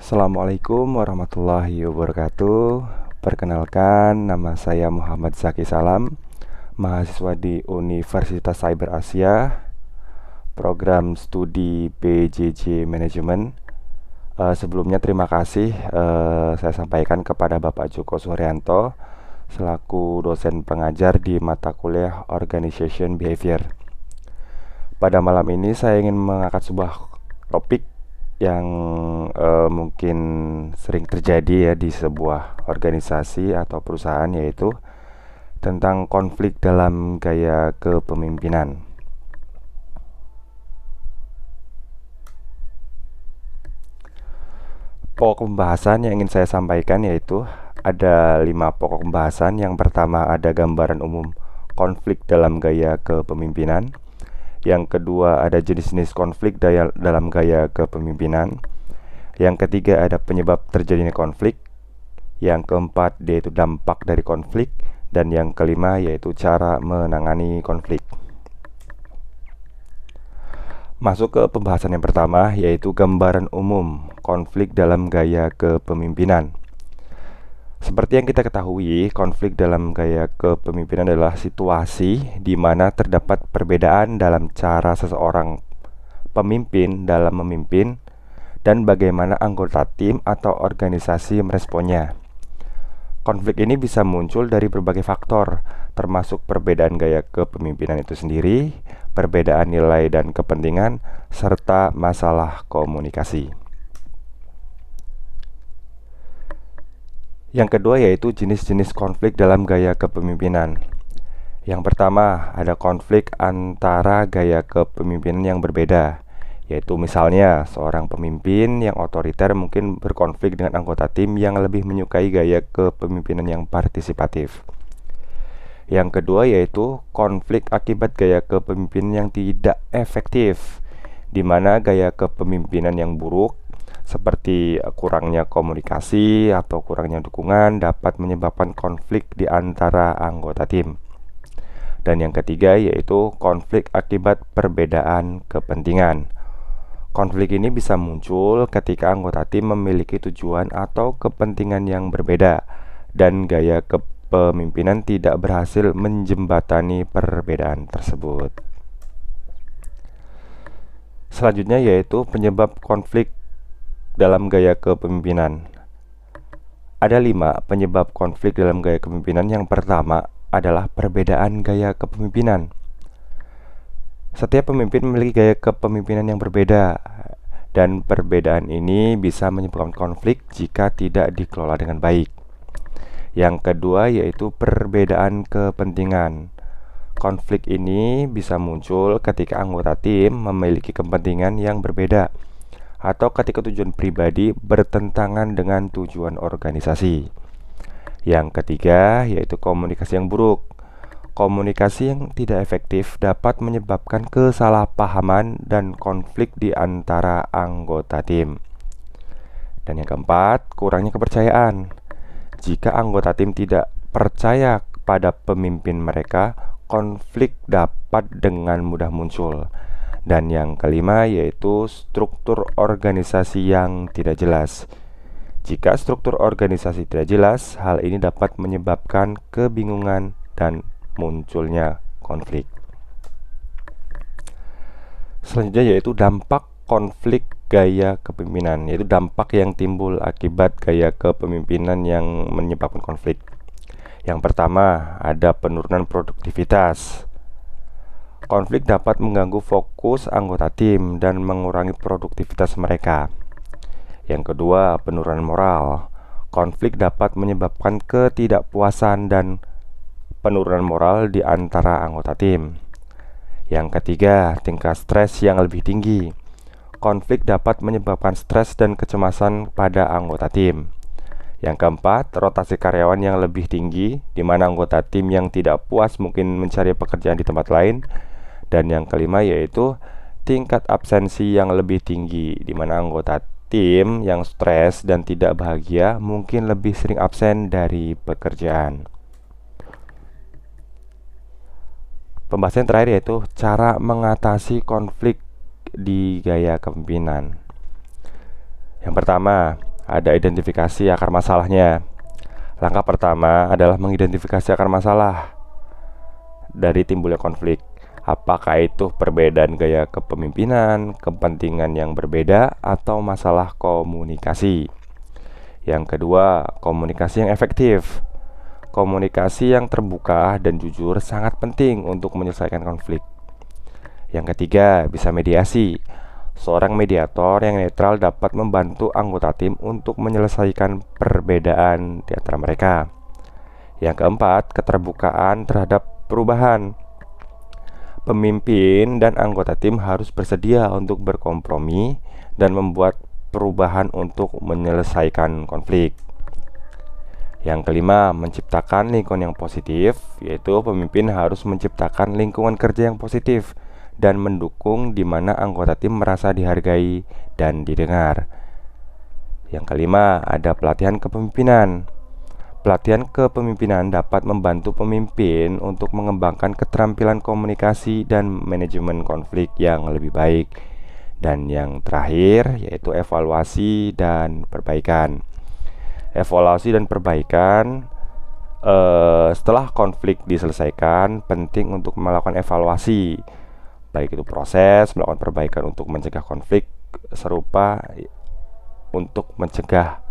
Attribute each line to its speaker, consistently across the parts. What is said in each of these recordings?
Speaker 1: Assalamualaikum warahmatullahi wabarakatuh. Perkenalkan, nama saya Muhammad Zaki Salam, mahasiswa di Universitas Cyber Asia, program studi PJJ Manajemen. Sebelumnya terima kasih saya sampaikan kepada Bapak Joko Suryanto selaku dosen pengajar di mata kuliah Organization Behavior. Pada malam ini saya ingin mengangkat sebuah topik yang mungkin sering terjadi ya di sebuah organisasi atau perusahaan, yaitu tentang konflik dalam gaya kepemimpinan. Pokok pembahasan yang ingin saya sampaikan yaitu ada 5 pokok pembahasan. Yang pertama ada gambaran umum konflik dalam gaya kepemimpinan. Yang kedua ada jenis-jenis konflik dalam gaya kepemimpinan. Yang ketiga ada penyebab terjadinya konflik. Yang keempat yaitu dampak dari konflik. Dan yang kelima yaitu cara menangani konflik. Masuk ke pembahasan yang pertama, yaitu gambaran umum konflik dalam gaya kepemimpinan. Seperti yang kita ketahui, konflik dalam gaya kepemimpinan adalah situasi di mana terdapat perbedaan dalam cara seseorang pemimpin dalam memimpin dan bagaimana anggota tim atau organisasi meresponnya. Konflik ini bisa muncul dari berbagai faktor, termasuk perbedaan gaya kepemimpinan itu sendiri, perbedaan nilai dan kepentingan, serta masalah komunikasi. Yang kedua yaitu jenis-jenis konflik dalam gaya kepemimpinan. Yang pertama ada konflik antara gaya kepemimpinan yang berbeda, yaitu misalnya seorang pemimpin yang otoriter mungkin berkonflik dengan anggota tim yang lebih menyukai gaya kepemimpinan yang partisipatif. Yang kedua yaitu konflik akibat gaya kepemimpinan yang tidak efektif, di mana gaya kepemimpinan yang buruk seperti kurangnya komunikasi atau kurangnya dukungan dapat menyebabkan konflik di antara anggota tim. Dan yang ketiga yaitu konflik akibat perbedaan kepentingan. Konflik ini bisa muncul ketika anggota tim memiliki tujuan atau kepentingan yang berbeda dan gaya kepemimpinan tidak berhasil menjembatani perbedaan tersebut. Selanjutnya yaitu penyebab konflik dalam gaya kepemimpinan. Ada 5 penyebab konflik dalam gaya kepemimpinan. Yang pertama adalah perbedaan gaya kepemimpinan. Setiap pemimpin memiliki gaya kepemimpinan yang berbeda, dan perbedaan ini bisa menyebabkan konflik jika tidak dikelola dengan baik. Yang kedua yaitu perbedaan kepentingan. Konflik ini bisa muncul ketika anggota tim memiliki kepentingan yang berbeda atau ketika tujuan pribadi bertentangan dengan tujuan organisasi. Yang ketiga yaitu komunikasi yang buruk. Komunikasi yang tidak efektif dapat menyebabkan kesalahpahaman dan konflik di antara anggota tim. Dan yang keempat, kurangnya kepercayaan. Jika anggota tim tidak percaya pada pemimpin mereka, konflik dapat dengan mudah muncul. Dan yang kelima yaitu struktur organisasi yang tidak jelas. Jika struktur organisasi tidak jelas, hal ini dapat menyebabkan kebingungan dan munculnya konflik. Selanjutnya yaitu dampak konflik gaya kepemimpinan, yaitu dampak yang timbul akibat gaya kepemimpinan yang menyebabkan konflik. Yang pertama ada penurunan produktivitas. Konflik dapat mengganggu fokus anggota tim dan mengurangi produktivitas mereka. Yang kedua, penurunan moral. Konflik dapat menyebabkan ketidakpuasan dan penurunan moral di antara anggota tim. Yang ketiga, tingkat stres yang lebih tinggi. Konflik dapat menyebabkan stres dan kecemasan pada anggota tim. Yang keempat, rotasi karyawan yang lebih tinggi, di mana anggota tim yang tidak puas mungkin mencari pekerjaan di tempat lain. Dan yang kelima yaitu tingkat absensi yang lebih tinggi, di mana anggota tim yang stres dan tidak bahagia mungkin lebih sering absen dari pekerjaan. Pembahasan terakhir yaitu cara mengatasi konflik di gaya kepemimpinan. Yang pertama, Ada identifikasi akar masalahnya. Langkah pertama adalah mengidentifikasi akar masalah dari timbulnya konflik. Apakah itu perbedaan gaya kepemimpinan, kepentingan yang berbeda, atau masalah komunikasi? Yang kedua, komunikasi yang efektif. Komunikasi yang terbuka dan jujur sangat penting untuk menyelesaikan konflik. Yang ketiga, bisa mediasi. Seorang mediator yang netral dapat membantu anggota tim untuk menyelesaikan perbedaan di antara mereka. Yang keempat, keterbukaan terhadap perubahan. Pemimpin dan anggota tim harus bersedia untuk berkompromi dan membuat perubahan untuk menyelesaikan konflik. Yang kelima, menciptakan lingkungan yang positif, yaitu pemimpin harus menciptakan lingkungan kerja yang positif dan mendukung di mana anggota tim merasa dihargai dan didengar. Yang kelima, ada pelatihan kepemimpinan. Pelatihan kepemimpinan dapat membantu pemimpin untuk mengembangkan keterampilan komunikasi dan manajemen konflik yang lebih baik. Dan yang terakhir yaitu evaluasi dan perbaikan. Evaluasi dan perbaikan setelah konflik diselesaikan, penting untuk melakukan evaluasi, baik itu proses, melakukan perbaikan untuk mencegah konflik serupa untuk mencegah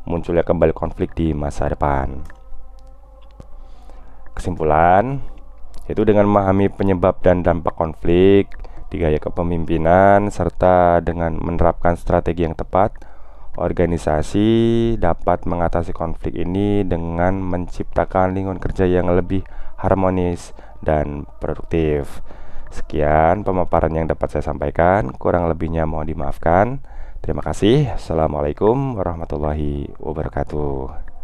Speaker 1: munculnya kembali konflik di masa depan. Kesimpulan, yaitu dengan memahami penyebab dan dampak konflik di gaya kepemimpinan serta dengan menerapkan strategi yang tepat, organisasi dapat mengatasi konflik ini dengan menciptakan lingkungan kerja yang lebih harmonis dan produktif. Sekian pemaparan yang dapat saya sampaikan, kurang lebihnya mohon dimaafkan. Terima kasih. Assalamualaikum warahmatullahi wabarakatuh.